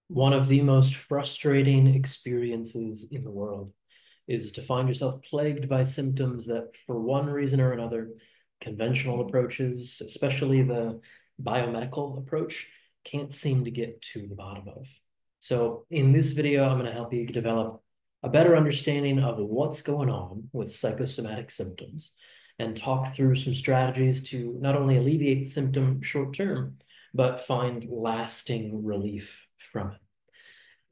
One of the most frustrating experiences in the world is to find yourself plagued by symptoms that, for one reason or another, conventional approaches, especially the biomedical approach, can't seem to get to the bottom of. So, in this video, I'm going to help you develop a better understanding of what's going on with psychosomatic symptoms and talk through some strategies to not only alleviate symptom short term, but find lasting relief from it.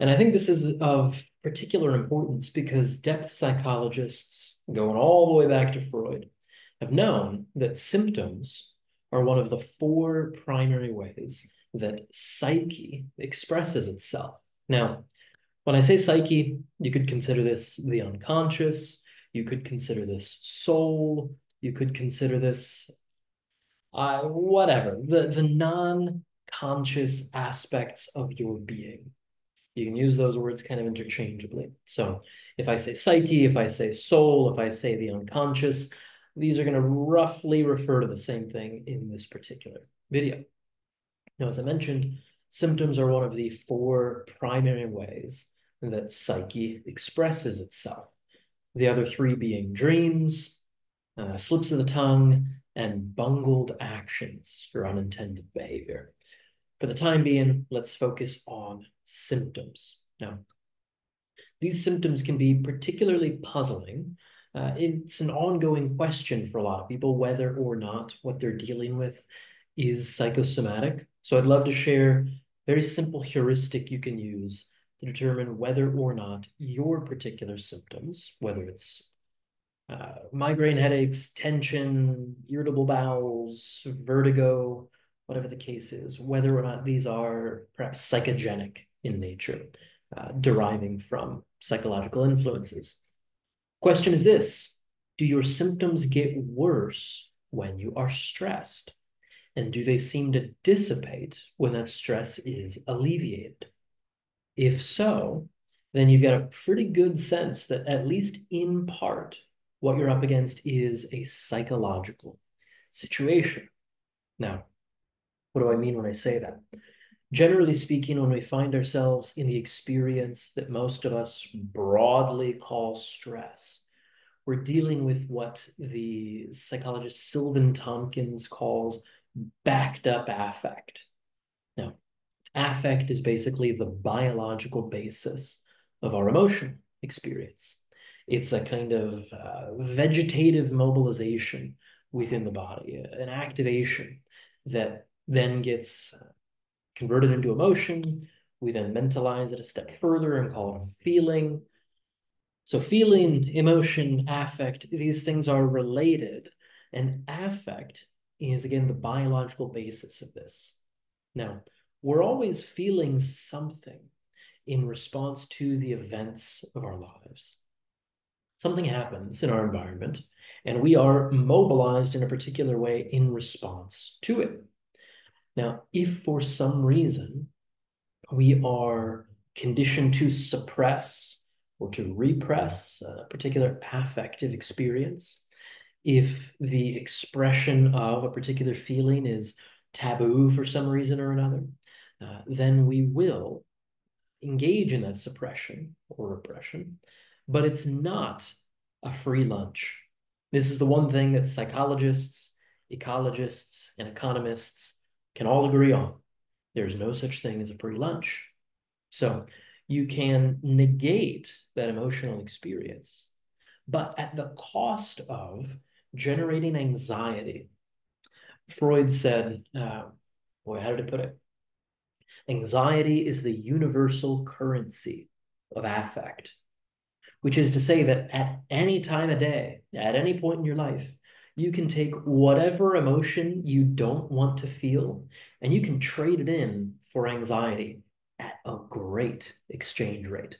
And I think this is of particular importance because depth psychologists, going all the way back to Freud, have known that symptoms are one of the four primary ways that psyche expresses itself. Now, when I say psyche, you could consider this the unconscious, you could consider this soul, you could consider this whatever, the non-conscious aspects of your being. You can use those words kind of interchangeably. So if I say psyche, if I say soul, if I say the unconscious, these are going to roughly refer to the same thing in this particular video. Now, as I mentioned, symptoms are one of the four primary ways that psyche expresses itself. The other three being dreams, slips of the tongue, and bungled actions or unintended behavior. For the time being, let's focus on symptoms. Now, these symptoms can be particularly puzzling. It's an ongoing question for a lot of people whether or not what they're dealing with is psychosomatic. So I'd love to share a very simple heuristic you can use to determine whether or not your particular symptoms, whether it's migraine headaches, tension, irritable bowels, vertigo, whatever the case is, whether or not these are perhaps psychogenic in nature, deriving from psychological influences. Question is this: do your symptoms get worse when you are stressed? And do they seem to dissipate when that stress is alleviated? If so, then you've got a pretty good sense that, at least in part, what you're up against is a psychological situation. Now, what do I mean when I say that? Generally speaking, when we find ourselves in the experience that most of us broadly call stress, we're dealing with what the psychologist Sylvan Tompkins calls backed up affect. Now, affect is basically the biological basis of our emotional experience. It's a kind of vegetative mobilization within the body, an activation that then gets converted into emotion. We then mentalize it a step further and call it a feeling. So feeling, emotion, affect, these things are related. And affect is, again, the biological basis of this. Now, we're always feeling something in response to the events of our lives. Something happens in our environment, and we are mobilized in a particular way in response to it. Now, if for some reason we are conditioned to suppress or to repress a particular affective experience, if the expression of a particular feeling is taboo for some reason or another, then we will engage in that suppression or repression, but it's not a free lunch. This is the one thing that psychologists, ecologists, and economists can all agree on. There's no such thing as a free lunch. So you can negate that emotional experience, but at the cost of generating anxiety. Freud said, boy, how did he put it? Anxiety is the universal currency of affect, which is to say that at any time of day, at any point in your life, you can take whatever emotion you don't want to feel and you can trade it in for anxiety at a great exchange rate.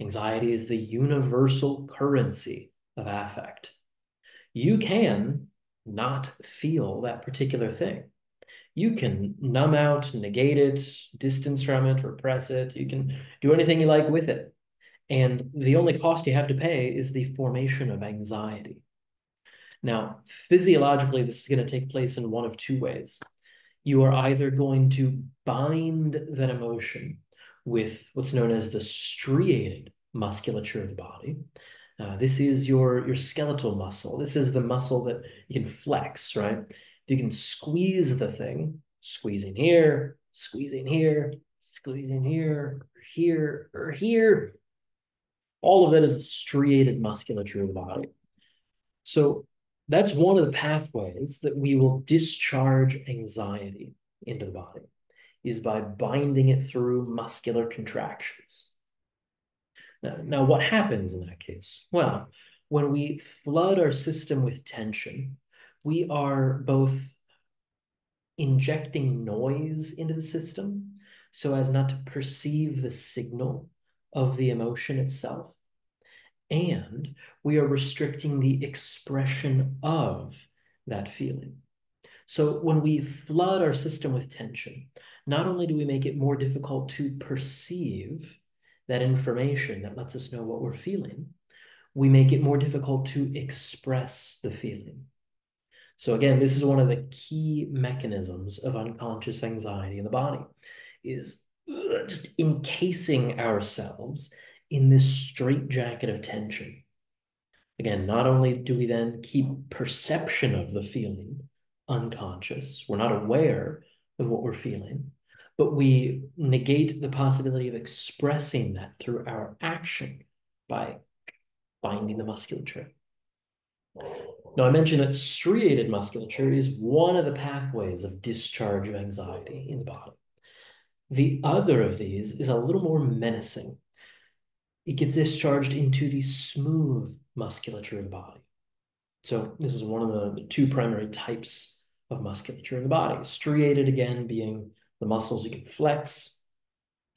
Anxiety is the universal currency of affect. You can not feel that particular thing. You can numb out, negate it, distance from it, repress it. You can do anything you like with it. And the only cost you have to pay is the formation of anxiety. Now, physiologically, this is going to take place in one of two ways. You are either going to bind that emotion with what's known as the striated musculature of the body. This is your skeletal muscle. This is the muscle that you can flex, right? If you can squeeze the thing, squeezing here, squeezing here, squeezing here, here, or here, all of that is striated musculature of the body. So that's one of the pathways that we will discharge anxiety into the body, is by binding it through muscular contractions. Now, what happens in that case? Well, when we flood our system with tension, we are both injecting noise into the system so as not to perceive the signal of the emotion itself, and we are restricting the expression of that feeling. So when we flood our system with tension, not only do we make it more difficult to perceive that information that lets us know what we're feeling, we make it more difficult to express the feeling. So again, this is one of the key mechanisms of unconscious anxiety in the body, is just encasing ourselves in this straitjacket of tension. Again, not only do we then keep perception of the feeling unconscious, we're not aware of what we're feeling, but we negate the possibility of expressing that through our action by binding the musculature. Now, I mentioned that striated musculature is one of the pathways of discharge of anxiety in the body. The other of these is a little more menacing. It gets discharged into the smooth musculature of the body. So this is one of the two primary types of musculature in the body. Striated, again, being the muscles you can flex.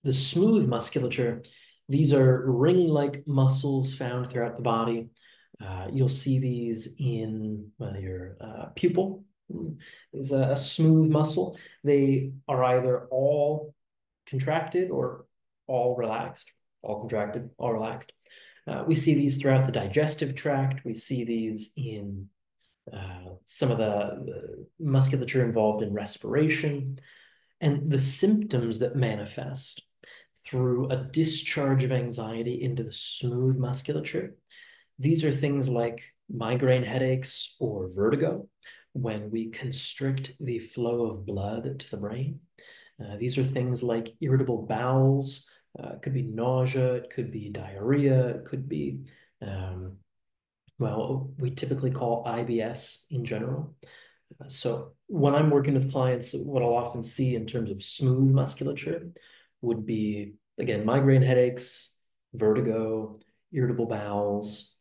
The smooth musculature, these are ring-like muscles found throughout the body. You'll see these in your pupil is a smooth muscle. They are either all contracted or all relaxed, all contracted, all relaxed. We see these throughout the digestive tract. We see these in some of the musculature involved in respiration, and the symptoms that manifest through a discharge of anxiety into the smooth musculature. These are things like migraine headaches or vertigo when we constrict the flow of blood to the brain. These are things like irritable bowels. It could be nausea, it could be diarrhea, it could be, well, we typically call IBS in general. So when I'm working with clients, what I'll often see in terms of smooth musculature would be, again, migraine headaches, vertigo, irritable bowels,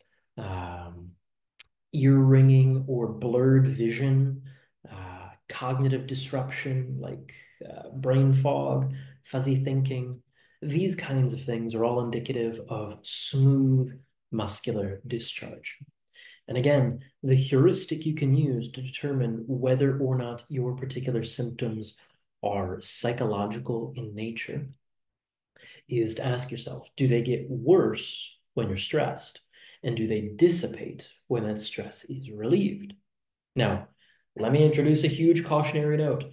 ear ringing or blurred vision, cognitive disruption like brain fog, fuzzy thinking. These kinds of things are all indicative of smooth muscular discharge. And again, the heuristic you can use to determine whether or not your particular symptoms are psychological in nature is to ask yourself, do they get worse when you're stressed? And do they dissipate when that stress is relieved? Now, let me introduce a huge cautionary note.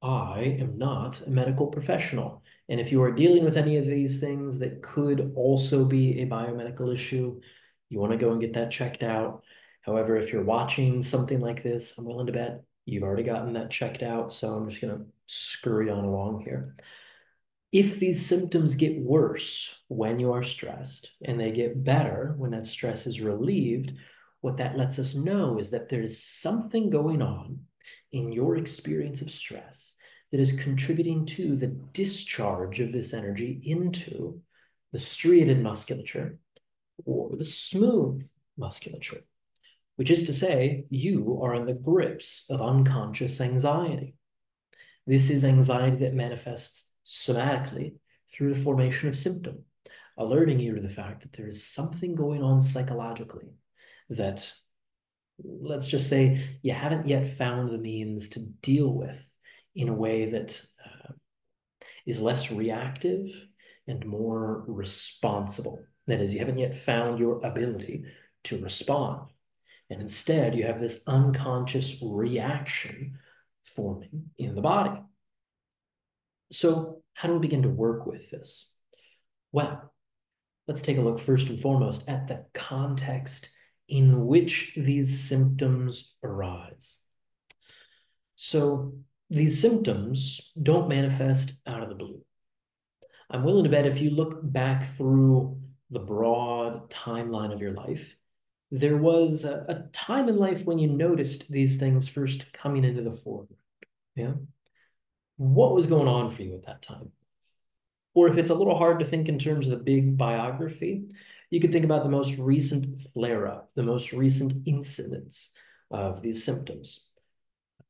I am not a medical professional. And if you are dealing with any of these things that could also be a biomedical issue, you want to go and get that checked out. However, if you're watching something like this, I'm willing to bet you've already gotten that checked out. So I'm just going to scurry on along here. If these symptoms get worse when you are stressed and they get better when that stress is relieved, what that lets us know is that there's something going on in your experience of stress that is contributing to the discharge of this energy into the striated musculature or the smooth musculature, which is to say, you are in the grips of unconscious anxiety. This is anxiety that manifests somatically through the formation of symptom, alerting you to the fact that there is something going on psychologically that, let's just say, you haven't yet found the means to deal with in a way that is less reactive and more responsible. That is, you haven't yet found your ability to respond. And instead, you have this unconscious reaction forming in the body. So how do we begin to work with this? Well, let's take a look first and foremost at the context in which these symptoms arise. So these symptoms don't manifest out of the blue. I'm willing to bet if you look back through the broad timeline of your life, there was a time in life when you noticed these things first coming into the foreground. Yeah. What was going on for you at that time? Or if it's a little hard to think in terms of the big biography, you could think about the most recent flare-up, the most recent incidents of these symptoms.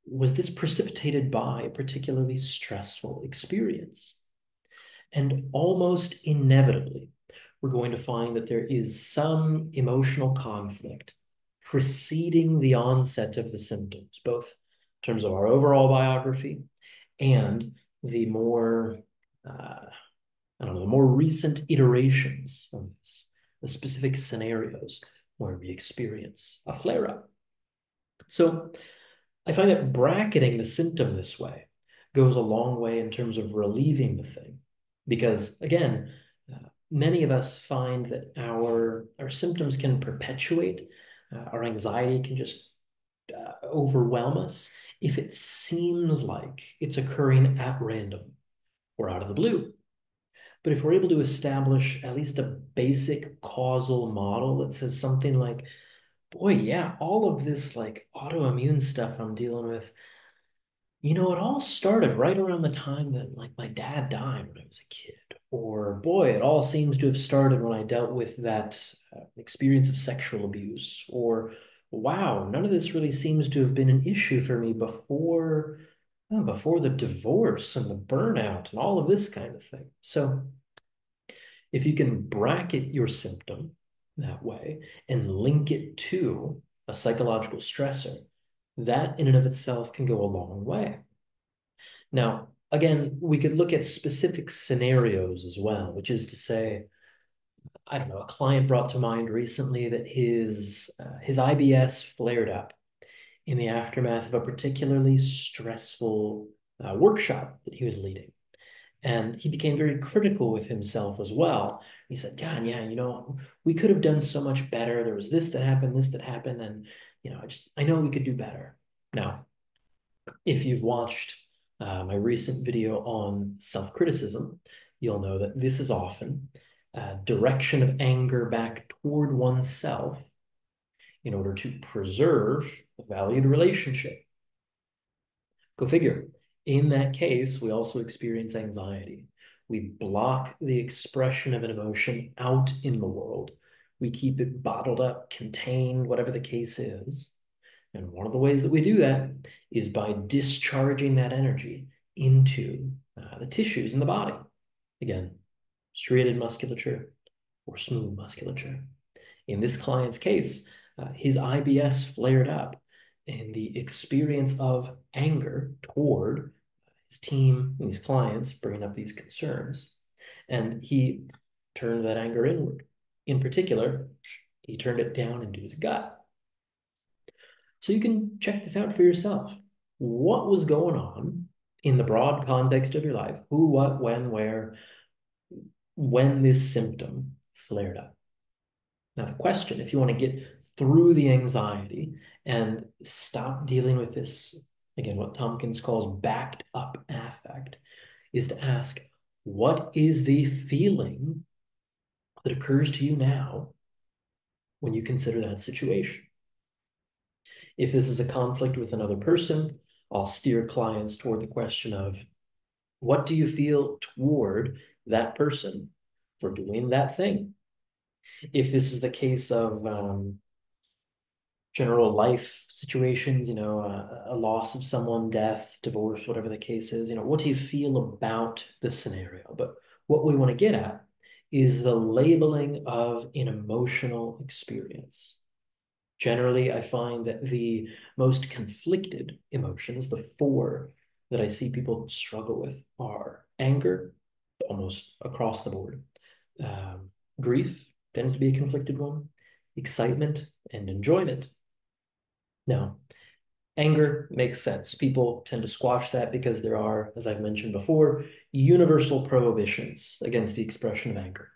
Was this precipitated by a particularly stressful experience? And almost inevitably, we're going to find that there is some emotional conflict preceding the onset of the symptoms, both in terms of our overall biography and the more, I don't know, the more recent iterations of this, the specific scenarios where we experience a flare-up. So I find that bracketing the symptom this way goes a long way in terms of relieving the thing. Because again, many of us find that our symptoms can perpetuate, our anxiety can just overwhelm us if it seems like it's occurring at random or out of the blue. But if we're able to establish at least a basic causal model that says something like, boy, yeah, all of this like autoimmune stuff I'm dealing with, it all started right around the time that like my dad died when I was a kid. Or boy, it all seems to have started when I dealt with that experience of sexual abuse. Or wow, none of this really seems to have been an issue for me before the divorce and the burnout and all of this kind of thing. So if you can bracket your symptom that way and link it to a psychological stressor, that in and of itself can go a long way. Now, again, we could look at specific scenarios as well, which is to say, I don't know, a client brought to mind recently that his IBS flared up in the aftermath of a particularly stressful workshop that he was leading. And he became very critical with himself as well. He said, God, yeah, we could have done so much better. There was this that happened, and I know we could do better. Now, if you've watched my recent video on self-criticism, you'll know that this is often a direction of anger back toward oneself in order to preserve a valued relationship. Go figure. In that case, we also experience anxiety. We block the expression of an emotion out in the world. We keep it bottled up, contained, whatever the case is. And one of the ways that we do that is by discharging that energy into the tissues in the body. Again, striated musculature or smooth musculature. In this client's case, his IBS flared up, and the experience of anger toward his team and his clients bringing up these concerns. And he turned that anger inward. In particular, he turned it down into his gut. So you can check this out for yourself. What was going on in the broad context of your life? Who, what, when, where, when this symptom flared up? Now, the question, if you want to get through the anxiety and stop dealing with this, again, what Tompkins calls backed up affect, is to ask, what is the feeling that occurs to you now when you consider that situation? If this is a conflict with another person, I'll steer clients toward the question of, what do you feel toward that person for doing that thing? If this is the case of general life situations, a loss of someone, death, divorce, whatever the case is, what do you feel about the scenario? But what we want to get at is the labeling of an emotional experience. Generally, I find that the most conflicted emotions, the four that I see people struggle with, are anger, almost across the board. Grief tends to be a conflicted one, excitement, and enjoyment. Now, Anger makes sense. People tend to squash that because there are, as I've mentioned before, universal prohibitions against the expression of anger.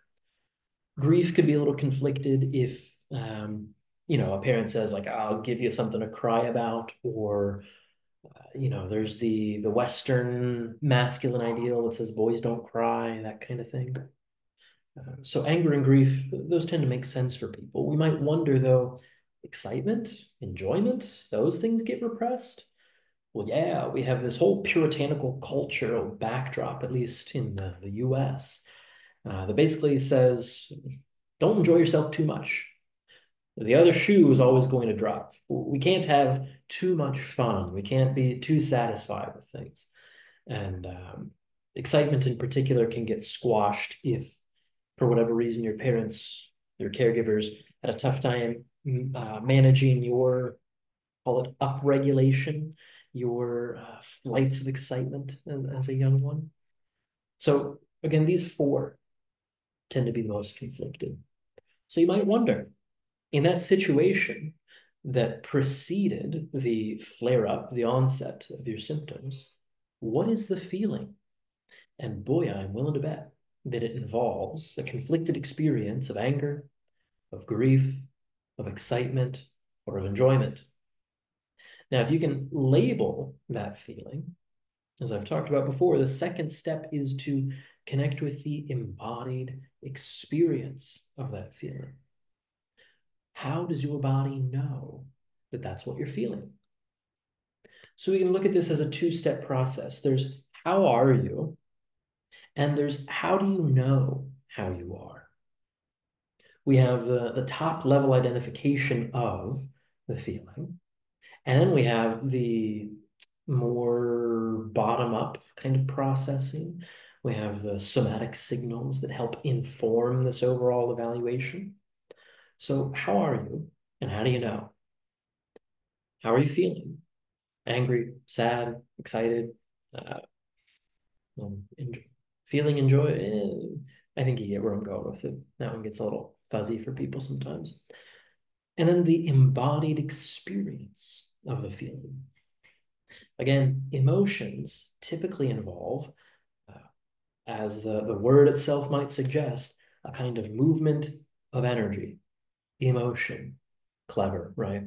Grief could be a little conflicted if, a parent says like, "I'll give you something to cry about," or there's the Western masculine ideal that says boys don't cry, that kind of thing. So anger and grief, those tend to make sense for people. We might wonder though, excitement, enjoyment, those things get repressed. Well, yeah, we have this whole puritanical cultural backdrop, at least in the US, that basically says, don't enjoy yourself too much. The other shoe is always going to drop. We can't have too much fun. We can't be too satisfied with things. And excitement in particular can get squashed if, for whatever reason, your parents, your caregivers had a tough time managing your, call it upregulation, your flights of excitement as a young one. So again, these four tend to be most conflicted. So you might wonder, in that situation that preceded the flare up, the onset of your symptoms, what is the feeling? And boy, I'm willing to bet that it involves a conflicted experience of anger, of grief, of excitement, or of enjoyment. Now, if you can label that feeling, as I've talked about before, the second step is to connect with the embodied experience of that feeling. How does your body know that that's what you're feeling? So we can look at this as a two-step process. There's how are you, and there's how do you know how you are. We have the top level identification of the feeling, and then we have the more bottom up kind of processing. We have the somatic signals that help inform this overall evaluation. So how are you, and how do you know? How are you feeling? Angry, sad, excited, uh, enjoy, feeling enjoy. I think you get where I'm going with it. That one gets a little fuzzy for people sometimes. And then the embodied experience of the feeling. Again, emotions typically involve, as the word itself might suggest, a kind of movement of energy, emotion. Clever, right?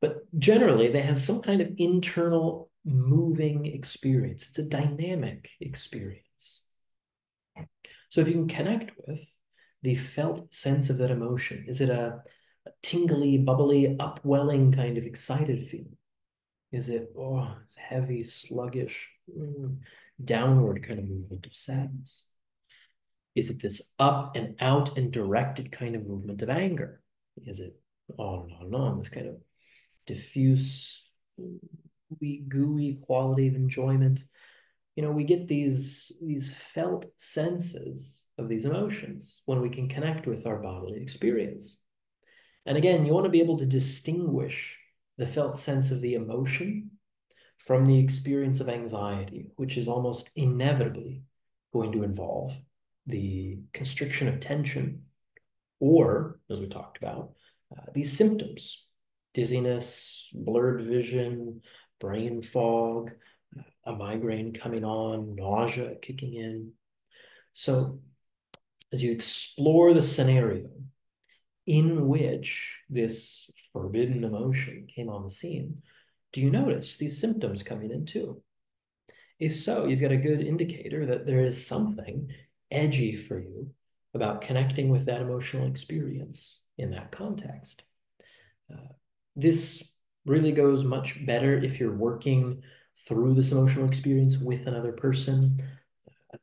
But generally, they have some kind of internal moving experience. It's a dynamic experience. So if you can connect with the felt sense of that emotion, is it a tingly, bubbly, upwelling kind of excited feeling? Is it, oh, it's heavy, sluggish, downward kind of movement of sadness? Is it this up and out and directed kind of movement of anger? Is it on and on and on, this kind of diffuse, gooey quality of enjoyment? We get these felt senses of these emotions when we can connect with our bodily experience. And again, you want to be able to distinguish the felt sense of the emotion from the experience of anxiety, which is almost inevitably going to involve the constriction of tension, or, as we talked about, these symptoms: dizziness, blurred vision, brain fog, a migraine coming on, nausea kicking in. So as you explore the scenario in which this forbidden emotion came on the scene, do you notice these symptoms coming in too? If so, you've got a good indicator that there is something edgy for you about connecting with that emotional experience in that context. This really goes much better if you're working through this emotional experience with another person, a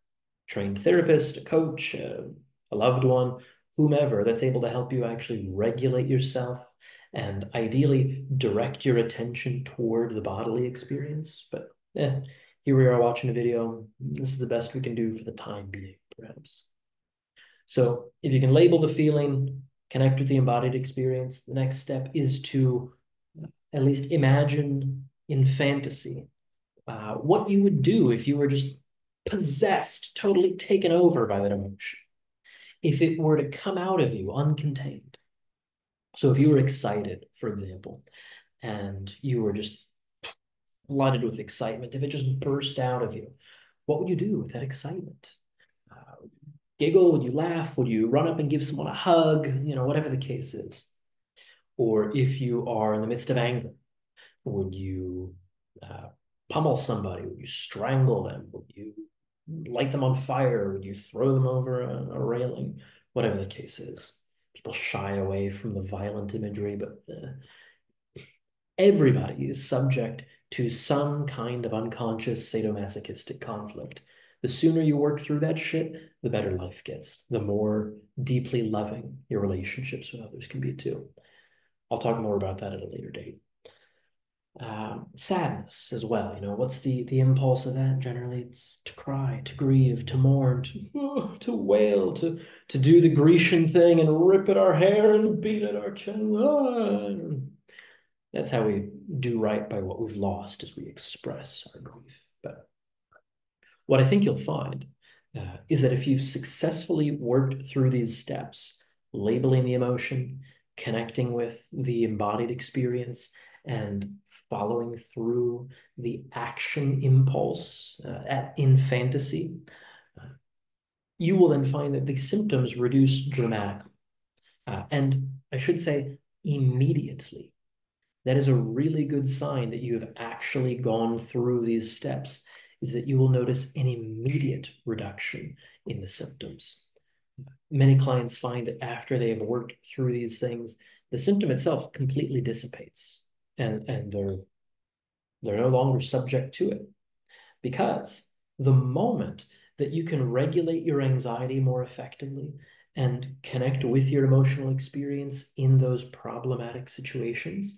trained therapist, a coach, a loved one, whomever that's able to help you actually regulate yourself and ideally direct your attention toward the bodily experience. But here we are watching a video. This is the best we can do for the time being, perhaps. So if you can label the feeling, connect with the embodied experience, the next step is to at least imagine in fantasy what you would do if you were just possessed, totally taken over by that emotion, if it were to come out of you uncontained. So if you were excited, for example, and you were just flooded with excitement, if it just burst out of you, what would you do with that excitement? Giggle? Would you laugh? Would you run up and give someone a hug? Whatever the case is. Or if you are in the midst of anger, would you uh, pummel somebody? Would you strangle them? Would you light them on fire? Would you throw them over a railing? Whatever the case is. People shy away from the violent imagery, but everybody is subject to some kind of unconscious sadomasochistic conflict. The sooner you work through that shit, the better life gets, the more deeply loving your relationships with others can be too. I'll talk more about that at a later date. Sadness as well. What's the impulse of that? Generally, it's to cry, to grieve, to mourn, to wail, to do the Grecian thing and rip at our hair and beat at our chest. That's how we do right by what we've lost, as we express our grief. But what I think you'll find is that if you've successfully worked through these steps, labeling the emotion, connecting with the embodied experience, and following through the action impulse in fantasy, you will then find that the symptoms reduce dramatically. And I should say immediately. That is a really good sign that you have actually gone through these steps, is that you will notice an immediate reduction in the symptoms. Many clients find that after they have worked through these things, the symptom itself completely dissipates, and they're no longer subject to it. Because the moment that you can regulate your anxiety more effectively and connect with your emotional experience in those problematic situations,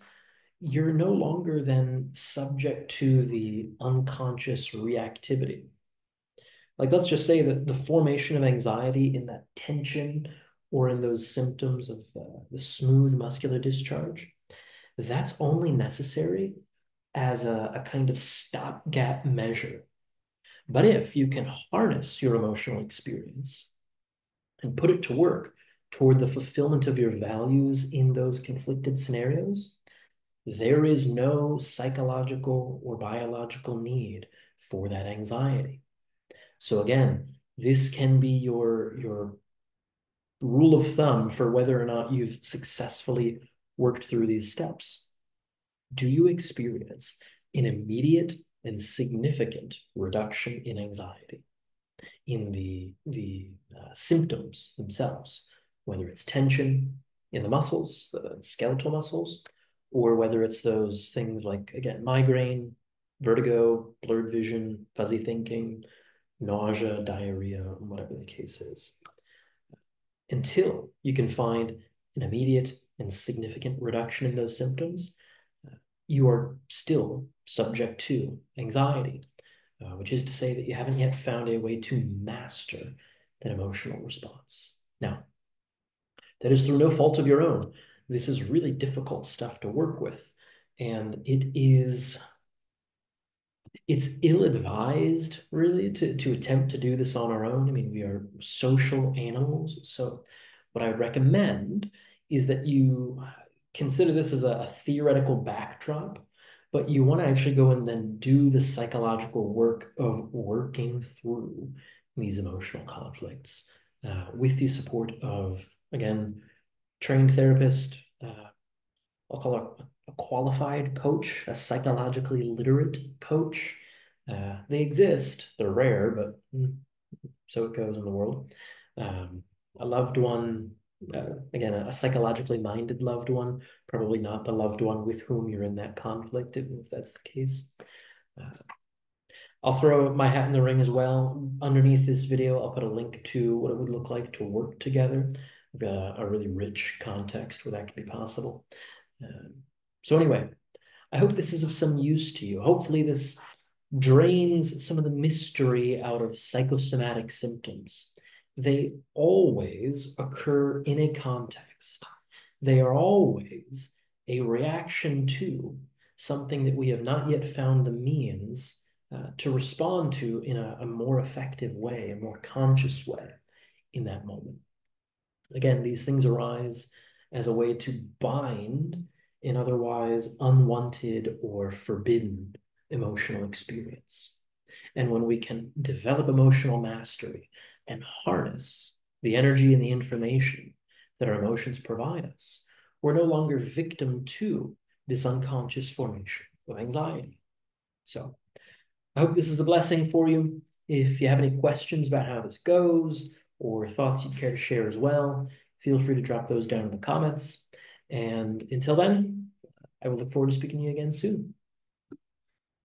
you're no longer then subject to the unconscious reactivity. Like, let's just say that the formation of anxiety in that tension or in those symptoms of the smooth muscular discharge, that's only necessary as a kind of stopgap measure. But if you can harness your emotional experience and put it to work toward the fulfillment of your values in those conflicted scenarios, there is no psychological or biological need for that anxiety. So again, this can be your rule of thumb for whether or not you've successfully worked through these steps. Do you experience an immediate and significant reduction in anxiety, in the symptoms themselves, whether it's tension in the muscles, the skeletal muscles, or whether it's those things like, again, migraine, vertigo, blurred vision, fuzzy thinking, nausea, diarrhea, whatever the case is. Until you can find an immediate and significant reduction in those symptoms, you are still subject to anxiety, which is to say that you haven't yet found a way to master that emotional response. Now, that is through no fault of your own. This is really difficult stuff to work with, and it's ill-advised, really, to attempt to do this on our own. I mean, we are social animals, so what I recommend is that you consider this as a theoretical backdrop, but you want to actually go and then do the psychological work of working through these emotional conflicts with the support of, again, trained therapist, I'll call it a qualified coach, a psychologically literate coach. They exist. They're rare, but so it goes in the world. A loved one, again, a psychologically minded loved one, probably not the loved one with whom you're in that conflict, if that's the case. I'll throw my hat in the ring as well. Underneath this video, I'll put a link to what it would look like to work together. We've got a really rich context where that can be possible. So anyway, I hope this is of some use to you. Hopefully this drains some of the mystery out of psychosomatic symptoms. They always occur in a context. They are always a reaction to something that we have not yet found the means to respond to in a more effective way, a more conscious way in that moment. Again, these things arise as a way to bind an otherwise unwanted or forbidden emotional experience. And when we can develop emotional mastery and harness the energy and the information that our emotions provide us, we're no longer victim to this unconscious formation of anxiety. So I hope this is a blessing for you. If you have any questions about how this goes or thoughts you'd care to share as well, feel free to drop those down in the comments. And until then, I will look forward to speaking to you again soon.